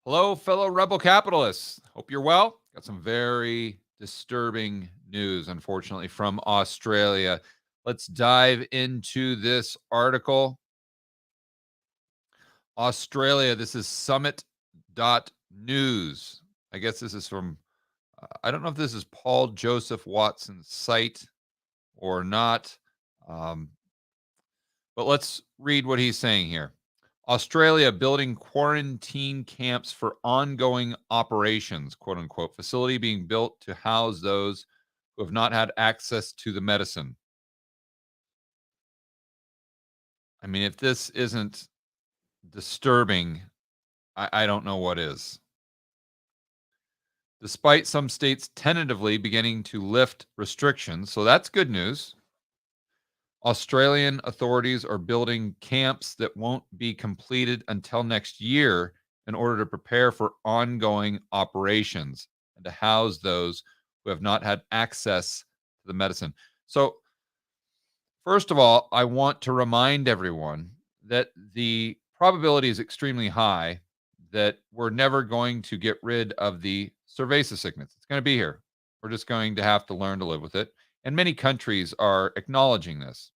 Hello, fellow rebel capitalists. Hope you're well. Got some very disturbing news, unfortunately, from Australia. Let's dive into this article. Australia, this is summit.news. I guess this is from, I don't know if this is Paul Joseph Watson's site or not. Um, but let's read what he's saying here. Australia building quarantine camps for ongoing operations, quote unquote, facility being built to house those who have not had access to the medicine. I mean, if this isn't disturbing, I don't know what is. Despite some states tentatively beginning to lift restrictions, so that's good news. Australian authorities are building camps that won't be completed until next year in order to prepare for ongoing operations and to house those who have not had access to the medicine. So, first of all, I want to remind everyone that the probability is extremely high that we're never going to get rid of the cerveza sickness. It's going to be here. We're just going to have to learn to live with it. And many countries are acknowledging this.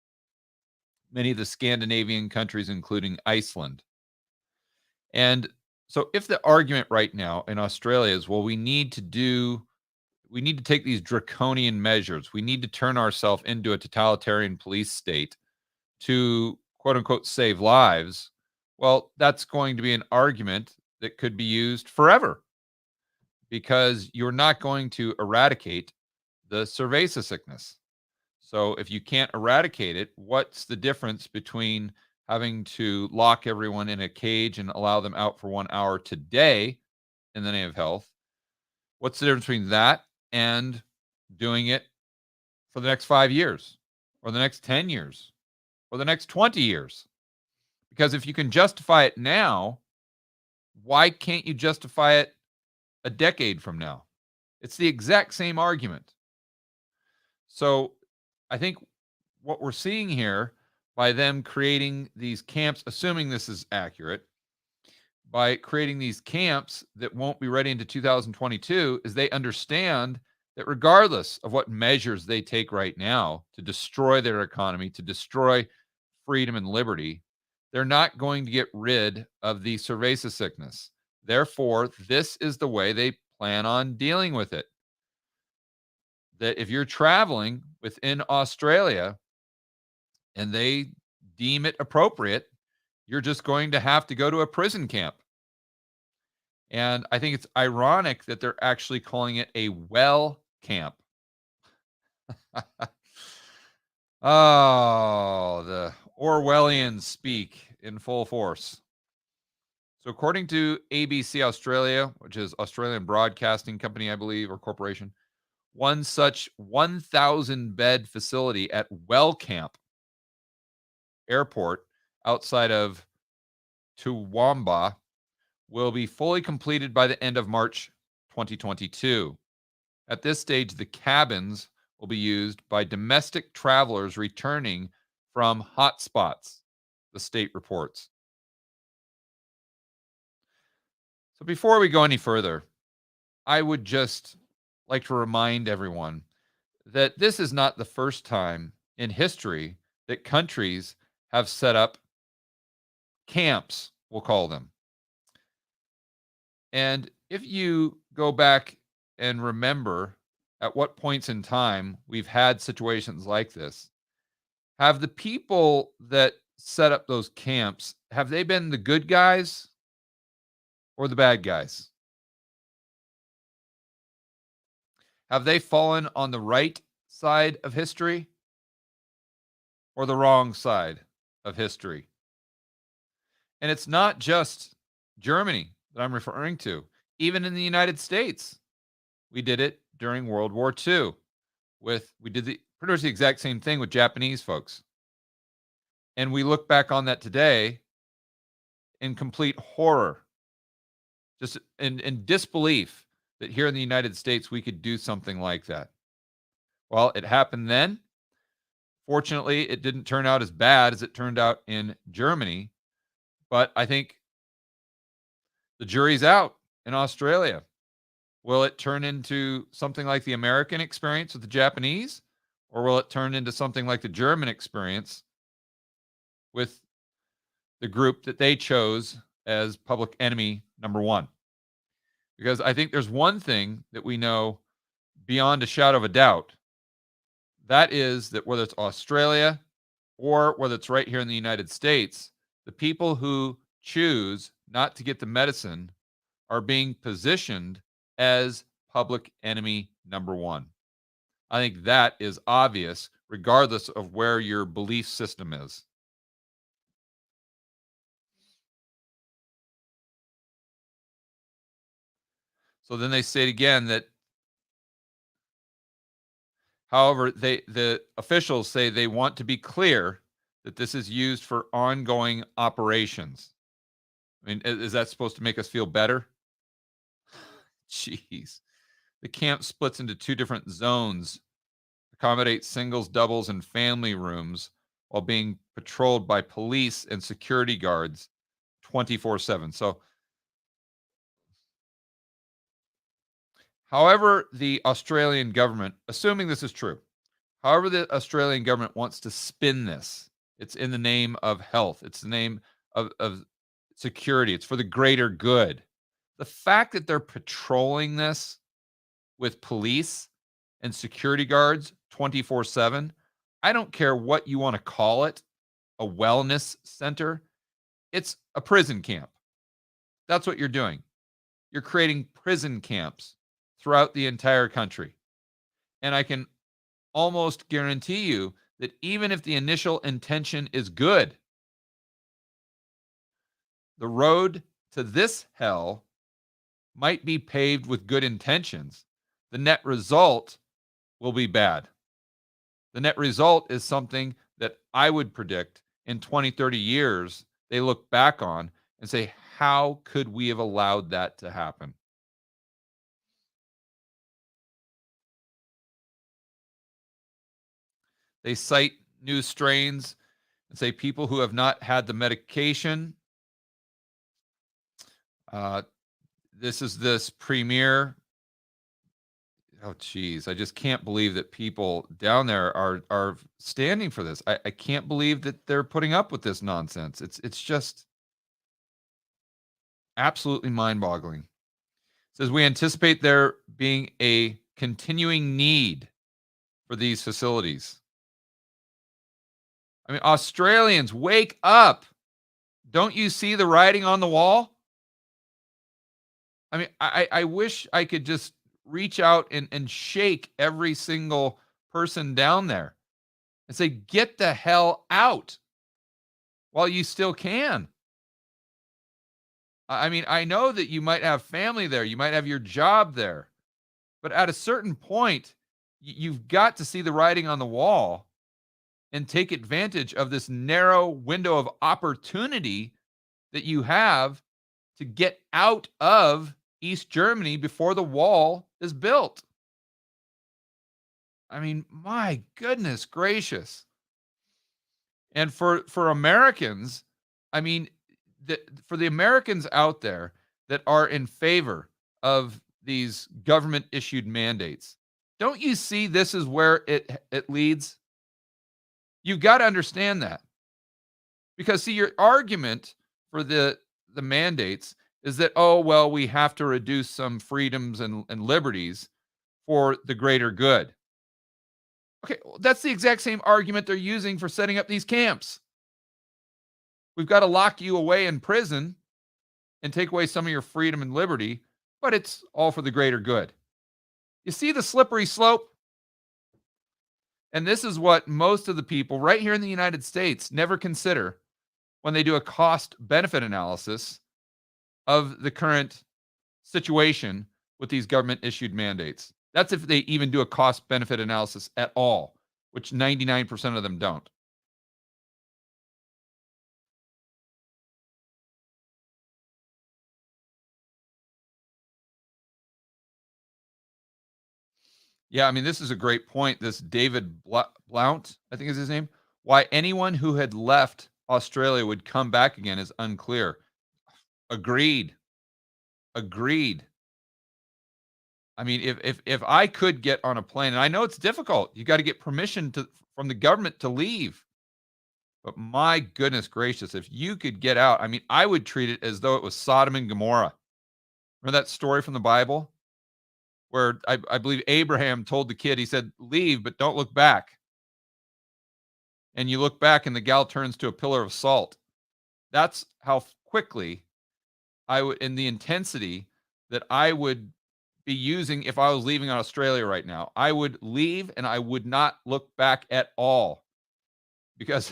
Many of the Scandinavian countries, including Iceland. And so, if the argument right now in Australia is, well, we need to take these draconian measures, we need to turn ourselves into a totalitarian police state to quote unquote save lives, well, that's going to be an argument that could be used forever because you're not going to eradicate the cerveza sickness. So if you can't eradicate it, what's the difference between having to lock everyone in a cage and allow them out for 1 hour today in the name of health? What's the difference between that and doing it for the next 5 years or the next 10 years or the next 20 years? Because if you can justify it now, why can't you justify it a decade from now? It's the exact same argument. So I think what we're seeing here by them creating these camps, assuming this is accurate, by creating these camps that won't be ready into 2022, is they understand that regardless of what measures they take right now to destroy their economy, to destroy freedom and liberty, they're not going to get rid of the cerveza sickness. Therefore, this is the way they plan on dealing with it. That if you're traveling within Australia and they deem it appropriate, you're just going to have to go to a prison camp. And I think it's ironic that they're actually calling it a well camp. Oh, the Orwellians speak in full force. So, according to ABC Australia, which is Australian Broadcasting Company, I believe, or corporation, one such 1,000 bed facility at Wellcamp Airport outside of Toowoomba will be fully completed by the end of March 2022. At this stage, the cabins will be used by domestic travelers returning from hotspots, the state reports. So before we go any further, I would just like to remind everyone that this is not the first time in history that countries have set up camps, we'll call them. And if you go back and remember at what points in time we've had situations like this, have the people that set up those camps, have they been the good guys or the bad guys? Have they fallen on the right side of history or the wrong side of history? And it's not just Germany that I'm referring to. Even in the United States, we did it during World War II. We did pretty much the exact same thing with Japanese folks. And we look back on that today in complete horror, just in disbelief that here in the United States we could do something like that. Well, it happened then. Fortunately, it didn't turn out as bad as it turned out in Germany. But I think the jury's out. in Australia? Will it turn into something like the American experience with the Japanese? Or will it turn into something like the German experience with the group that they chose as public enemy number one? Because I think there's one thing that we know beyond a shadow of a doubt. That is that whether it's Australia or whether it's right here in the United States, the people who choose not to get the medicine are being positioned as public enemy number one. I think that is obvious, regardless of where your belief system is. So then they state again that, however, the officials say they want to be clear that this is used for ongoing operations. I mean, is that supposed to make us feel better? Jeez. The camp splits into two different zones, accommodate singles, doubles, and family rooms while being patrolled by police and security guards 24/7. So, however, the Australian government, assuming this is true, however, the Australian government wants to spin this, it's in the name of health, it's the name of security, it's for the greater good. The fact that they're patrolling this with police and security guards 24/7, I don't care what you want to call it, a wellness center, it's a prison camp. That's what you're doing. You're creating prison camps throughout the entire country. And I can almost guarantee you that even if the initial intention is good, the road to this hell might be paved with good intentions. The net result will be bad. The net result is something that I would predict in 20, 30 years, they look back on and say, how could we have allowed that to happen? They cite new strains and say people who have not had the medication. Uh, this is this premier. Oh, geez, I just can't believe that people down there are standing for this. I can't believe that they're putting up with this nonsense. It's just absolutely mind-boggling. It says we anticipate there being a continuing need for these facilities. I mean, Australians, wake up. Don't you see the writing on the wall? I mean, I wish I could just reach out and shake every single person down there and say, get the hell out while you still can. I mean, I know that you might have family there, you might have your job there, but at a certain point, you've got to see the writing on the wall and take advantage of this narrow window of opportunity that you have to get out of East Germany before the wall is built. I mean, my goodness gracious. And for Americans, I mean, for the Americans out there that are in favor of these government issued mandates, don't you see this is where it leads? You've got to understand that. Because see, your argument for the mandates is that, oh, well, we have to reduce some freedoms and liberties for the greater good. Okay, well, that's the exact same argument they're using for setting up these camps. We've got to lock you away in prison and take away some of your freedom and liberty, but it's all for the greater good. You see the slippery slope? And this is what most of the people right here in the United States never consider when they do a cost benefit analysis of the current situation with these government issued mandates. That's if they even do a cost benefit analysis at all, which 99% of them don't. Yeah, I mean, this is a great point. This David Blount, I think is his name. Why anyone who had left Australia would come back again is unclear. Agreed. Agreed. I mean, if I could get on a plane, and I know it's difficult, you got to get permission from the government to leave. But my goodness gracious, if you could get out, I mean, I would treat it as though it was Sodom and Gomorrah. Remember that story from the Bible where I believe Abraham told the kid, he said, "Leave, but don't look back." And you look back, and the gal turns to a pillar of salt. That's how quickly I would, in the intensity that I would be using if I was leaving Australia right now. I would leave and I would not look back at all because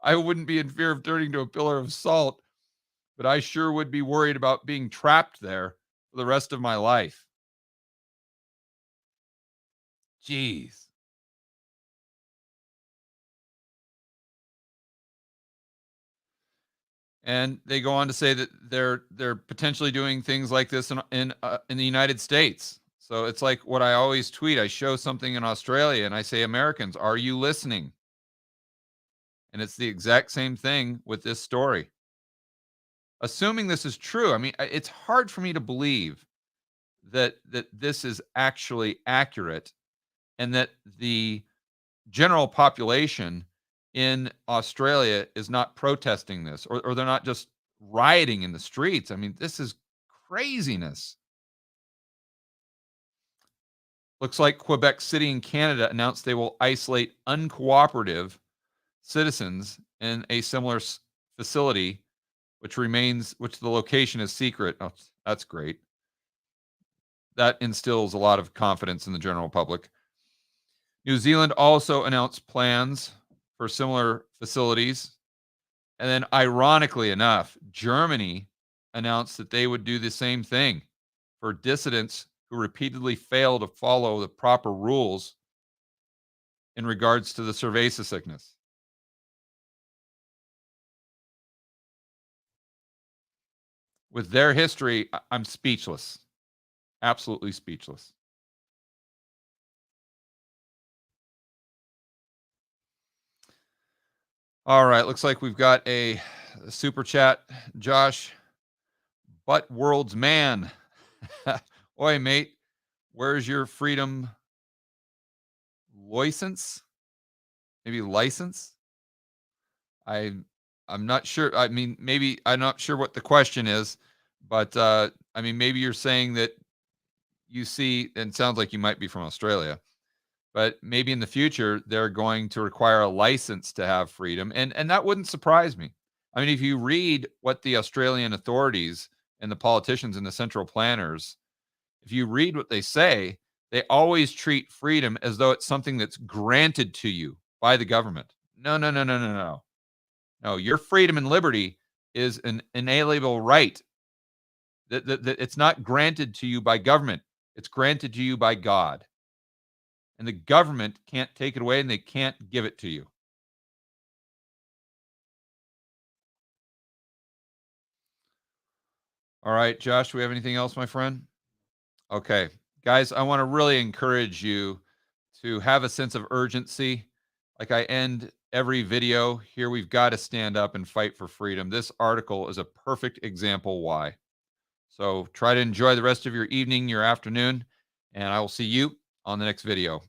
I wouldn't be in fear of turning to a pillar of salt, but I sure would be worried about being trapped there for the rest of my life. Jeez. And they go on to say that they're potentially doing things like this in the United States. So it's like what I always tweet. I show something in Australia and I say, Americans, are you listening? And it's the exact same thing with this story. Assuming this is true, I mean, it's hard for me to believe that this is actually accurate and that the general population in Australia is not protesting this, or they're not just rioting in the streets. I mean, this is craziness. Looks like Quebec City in Canada announced they will isolate uncooperative citizens in a similar facility, which the location is secret. Oh, that's great. That instills a lot of confidence in the general public. New Zealand also announced plans for similar facilities. And then, ironically enough, Germany announced that they would do the same thing for dissidents who repeatedly fail to follow the proper rules in regards to the cerveza sickness. With their history, I'm speechless. Absolutely speechless. All right, looks like we've got a super chat. Josh, butt world's man. Oi, mate, where's your freedom license? Maybe license? I I'm not sure. I mean, maybe I'm not sure what the question is, but I mean, maybe you're saying that you see, and it sounds like you might be from Australia, but maybe in the future they're going to require a license to have freedom, and that wouldn't surprise me. I mean, if you read what the Australian authorities and the politicians and the central planners, if you read what they say, they always treat freedom as though it's something that's granted to you by the government. No, no, no, no, no, no. No, your freedom and liberty is an inalienable right. That it's not granted to you by government. It's granted to you by God. And the government can't take it away and they can't give it to you. All right, Josh, do we have anything else, my friend? Okay. Guys, I want to really encourage you to have a sense of urgency. Like I end every video here, we've got to stand up and fight for freedom. This article is a perfect example why. So try to enjoy the rest of your evening, your afternoon, and I will see you on the next video.